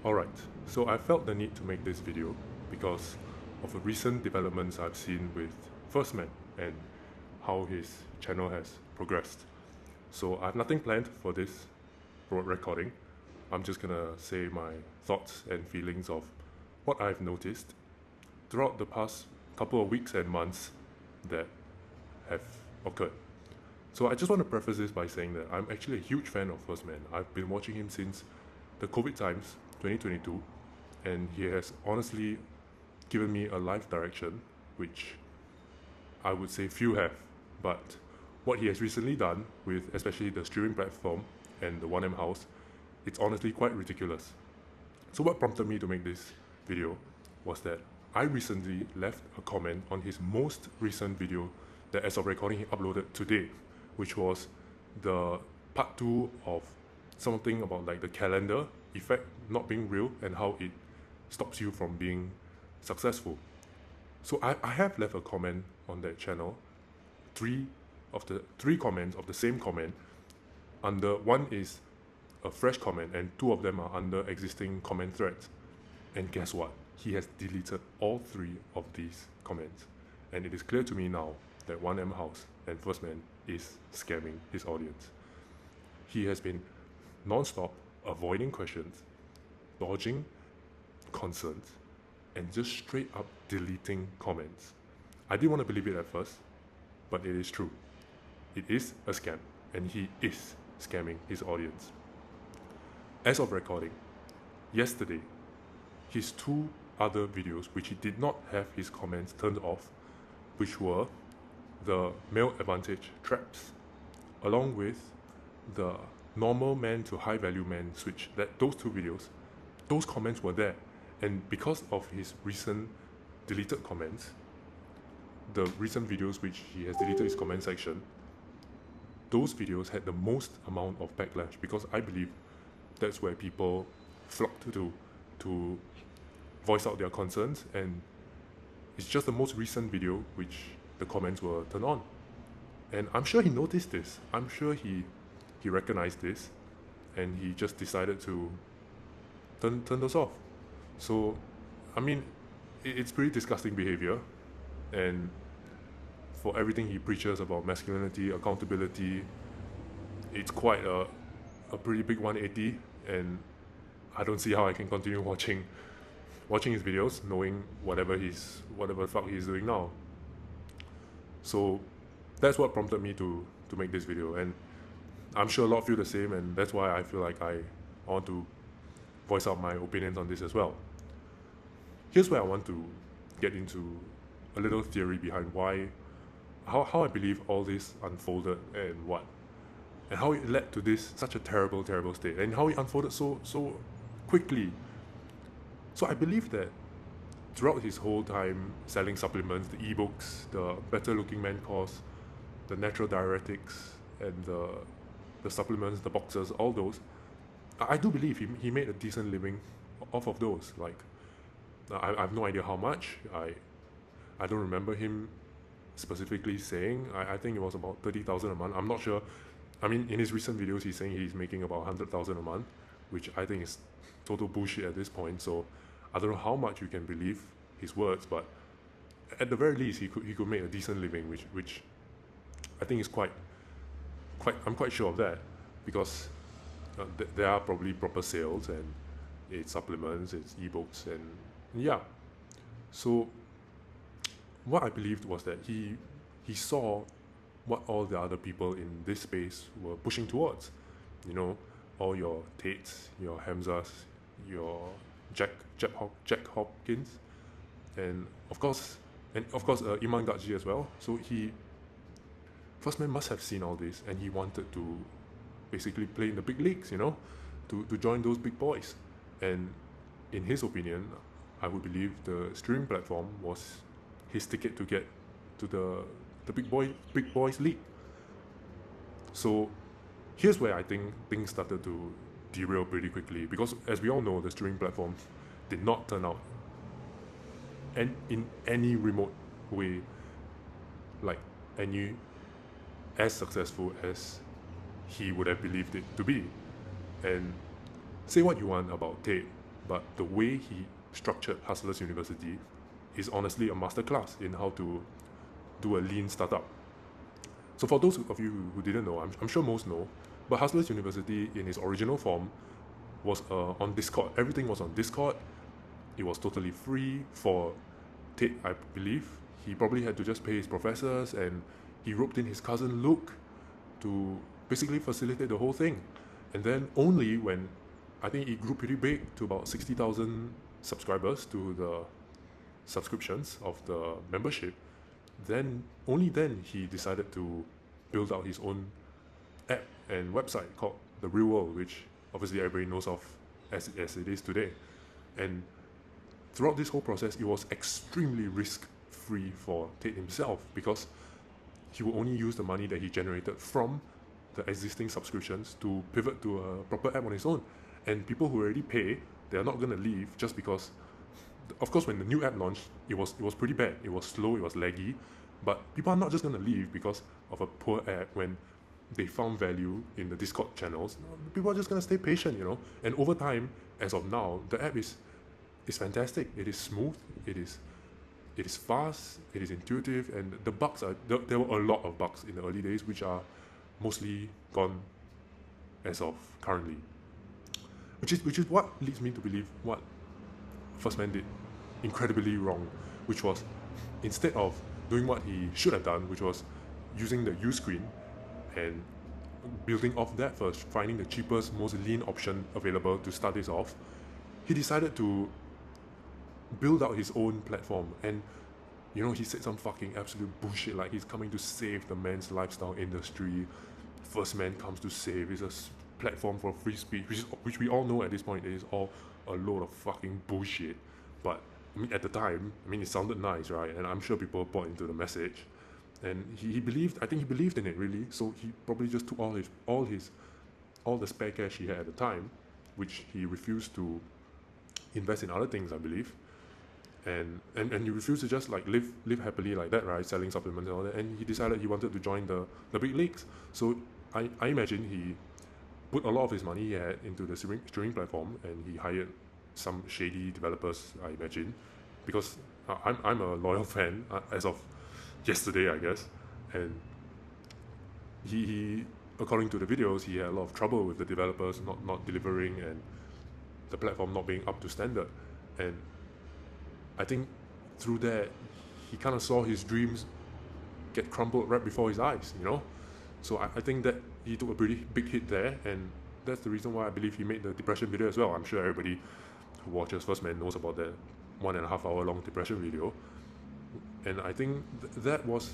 Alright, so I felt the need to make this video because of the recent developments I've seen with 1stman and how his channel has progressed. So I have nothing planned for this recording. I'm just gonna say my thoughts and feelings of what I've noticed throughout the past couple of weeks and months that have occurred. So I just want to preface this by saying that I'm actually a huge fan of 1stman. I've been watching him since the COVID times, 2022, and he has honestly given me a life direction, which I would say few have. But what he has recently done with especially the streaming platform and the 1M house, it's honestly quite ridiculous. So what prompted me to make this video was that I recently left a comment on his most recent video that as of recording he uploaded today, which was the part 2 of something about like the calendar effect not being real and how it stops you from being successful. So I have left a comment on that channel, three comments of the same comment. Under one is a fresh comment and two of them are under existing comment threads. And guess what? He has deleted all three of these comments. And it is clear to me now that 1M House and 1stman is scamming his audience. He has been non-stop avoiding questions, dodging concerns, and just straight up deleting comments. I didn't want to believe it at first, but it is true. It is a scam, and he is scamming his audience. As of recording, yesterday, his two other videos, which he did not have his comments turned off, which were the male advantage traps, along with the normal man to high value man switch, that those two videos, those comments were there. And because of his recent deleted comments, the recent videos which he has deleted his comment section, those videos had the most amount of backlash, because I believe that's where people flocked to voice out their concerns, and it's just the most recent video which the comments were turned on. And I'm sure he noticed this. I'm sure he recognized this, and he just decided to turn those off. So, I mean, it's pretty disgusting behavior, and for everything he preaches about masculinity, accountability, it's quite a pretty big 180, and I don't see how I can continue watching his videos, knowing whatever the fuck he's doing now. So that's what prompted me to make this video, and I'm sure a lot feel the same, and that's why I feel like I want to voice out my opinions on this as well. Here's where I want to get into a little theory behind how I believe all this unfolded and how it led to this such a terrible state, and how it unfolded so quickly. So I believe that throughout his whole time selling supplements, the ebooks, the Better Looking Man course, the natural diuretics, and the supplements, the boxes, all those, I do believe he made a decent living off of those. Like, I have no idea how much. I don't remember him specifically saying. I think it was about 30,000 a month. I'm not sure. I mean, in his recent videos, he's saying he's making about 100,000 a month, which I think is total bullshit at this point. So I don't know how much you can believe his words, but at the very least, he could make a decent living, which I think is quite. I'm quite sure of that, because there are probably proper sales, and it's supplements, it's ebooks, and yeah. So what I believed was that he saw what all the other people in this space were pushing towards. You know, all your Tates, your Hamzas, your Jack Hopkins, and of course Iman Gaji as well. So 1stman must have seen all this, and he wanted to basically play in the big leagues, you know, to join those big boys. And in his opinion, I would believe the streaming platform was his ticket to get to the big boys league. So here's where I think things started to derail pretty quickly, because as we all know, the streaming platforms did not turn out in any remote way like as successful as he would have believed it to be. And say what you want about Tate, but the way he structured Hustlers University is honestly a masterclass in how to do a lean startup. So for those of you who didn't know, I'm sure most know, but Hustlers University in its original form was on Discord. Everything was on Discord. It was totally free for Tate, I believe. He probably had to just pay his professors, and he roped in his cousin Luke to basically facilitate the whole thing. And then only when I think it grew pretty big to about 60,000 subscribers to the subscriptions of the membership, then only then he decided to build out his own app and website called The Real World, which obviously everybody knows of as it is today. And throughout this whole process, it was extremely risk-free for Tate himself, because he would only use the money that he generated from the existing subscriptions to pivot to a proper app on his own. And people who already pay, they are not going to leave just because, of course, when the new app launched, it was pretty bad. It was slow, it was laggy, but people are not just going to leave because of a poor app when they found value in the Discord channels. People are just going to stay patient, you know. And over time, as of now, the app is fantastic. It is smooth, it is fast, it is intuitive, and the bugs are, there were a lot of bugs in the early days, which are mostly gone as of currently. Which is what leads me to believe what 1stman did incredibly wrong, which was, instead of doing what he should have done, which was using the U screen and building off that first, finding the cheapest, most lean option available to start this off, he decided to build out his own platform. And you know, he said some fucking absolute bullshit like he's coming to save the men's lifestyle industry. 1stman comes to save. It's a platform for free speech, which we all know at this point is all a load of fucking bullshit. But I mean, at the time, I mean, it sounded nice, right? And I'm sure people bought into the message, and he believed. I think he believed in it really. So he probably just took all the spare cash he had at the time, which he refused to invest in other things, I believe. And he refused to just like live happily like that, right? Selling supplements and all that. And he decided he wanted to join the big leagues. So I imagine he put a lot of his money he had into the streaming platform, and he hired some shady developers, I imagine, because I'm a loyal fan as of yesterday, I guess. And he according to the videos, he had a lot of trouble with the developers not delivering and the platform not being up to standard. And I think through that, he kind of saw his dreams get crumbled right before his eyes, you know? So I think that he took a pretty big hit there, and that's the reason why I believe he made the depression video as well. I'm sure everybody who watches 1stman knows about that 1.5 hour long depression video. And I think that was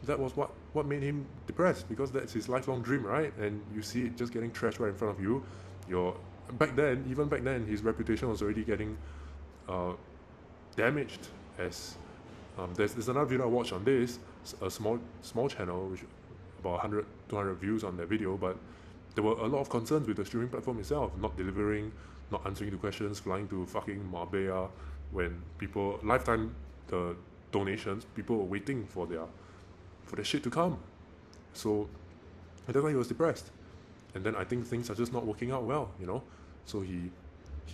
what made him depressed, because that's his lifelong dream, right? And you see it just getting trashed right in front of you. Even back then, his reputation was already getting damaged. As there's another video I watched on this, a small channel, which about 100-200 views on that video, but there were a lot of concerns with the streaming platform itself, not delivering, not answering the questions, flying to fucking Marbella when people lifetime the donations, people were waiting for their shit to come. So that's why he was depressed. And then I think things are just not working out well, you know. So he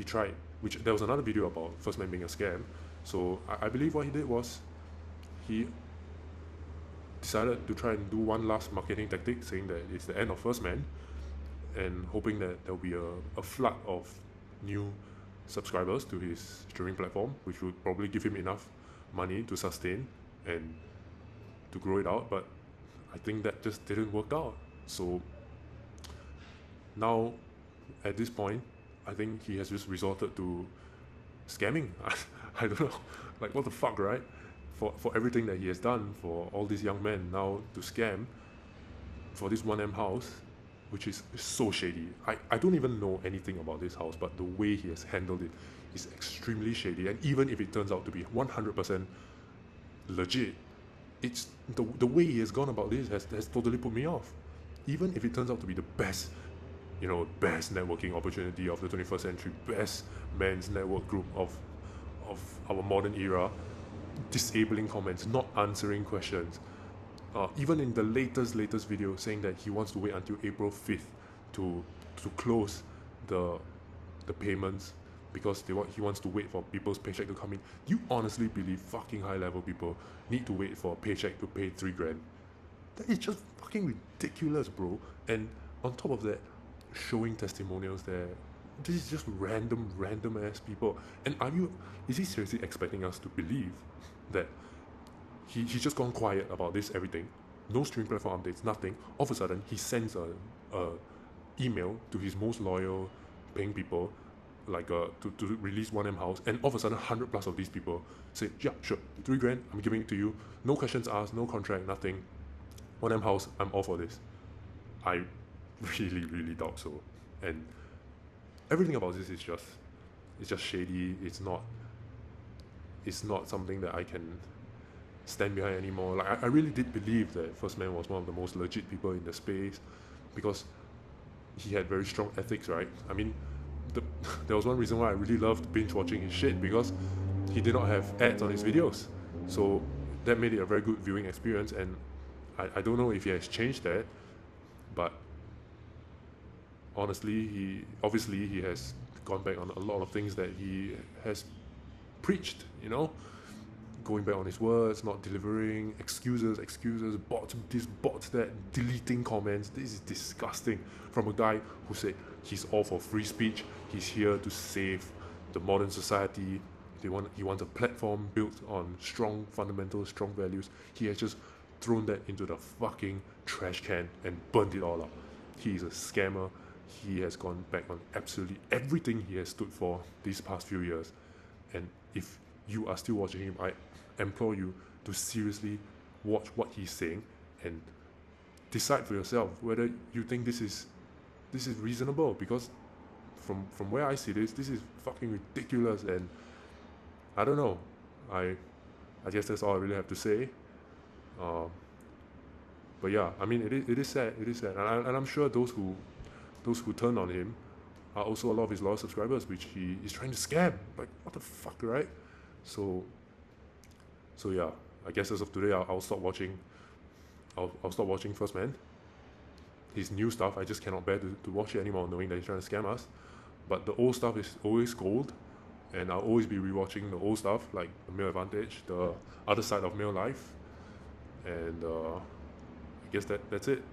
tried, which there was another video about 1stman being a scam. So I believe what he did was he decided to try and do one last marketing tactic, saying that it's the end of 1stman, and hoping that there'll be a flood of new subscribers to his streaming platform, which would probably give him enough money to sustain and to grow it out. But I think that just didn't work out. So now, at this point, I think he has just resorted to scamming. I don't know, like what the fuck, right? For everything that he has done for all these young men, now to scam for this 1M house, which is so shady. I don't even know anything about this house, but the way he has handled it is extremely shady. And even if it turns out to be 100% legit, it's the way he has gone about this has totally put me off. Even if it turns out to be the best, best networking opportunity of the 21st century, best men's network group of our modern era, disabling comments, not answering questions, even in the latest video saying that he wants to wait until April 5th to close the payments because he wants to wait for people's paycheck to come in. Do you honestly believe fucking high level people need to wait for a paycheck to pay $3,000? That is just fucking ridiculous, bro. And on top of that, showing testimonials there, this is just random ass people. And is he seriously expecting us to believe that he's just gone quiet about this everything? No stream platform updates, nothing. All of a sudden, he sends a email to his most loyal paying people, like to release 1M House, and all of a sudden 100 plus of these people say, yeah, sure, $3,000, I'm giving it to you, no questions asked, no contract, nothing. 1M House, I'm all for this. I really doubt so. And everything about this is just shady. It's not something that I can stand behind anymore. Like I really did believe that 1stman was one of the most legit people in the space, because he had very strong ethics, right? I mean, there was one reason why I really loved binge watching his shit, because he did not have ads on his videos, so that made it a very good viewing experience. And I don't know if he has changed that, but honestly, he has gone back on a lot of things that he has preached, going back on his words, not delivering, excuses, bots this, bots that, deleting comments. This is disgusting from a guy who said he's all for free speech, he's here to save the modern society, he wants a platform built on strong fundamentals, strong values. He has just thrown that into the fucking trash can and burnt it all up. He is a scammer. He has gone back on absolutely everything he has stood for these past few years. And if you are still watching him, I implore you to seriously watch what he's saying and decide for yourself whether you think this is reasonable. Because from where I see this is fucking ridiculous. And I don't know. I guess that's all I really have to say. But yeah, I mean, it is sad. It is sad, and I'm sure those who turn on him are also a lot of his loyal subscribers, which he is trying to scam. Like, what the fuck, right? So yeah, I guess as of today, I'll stop watching. I'll stop watching 1stman. His new stuff, I just cannot bear to watch it anymore, knowing that he's trying to scam us. But the old stuff is always gold, and I'll always be rewatching the old stuff, like the Male Advantage, the other side of male life, and I guess that's it.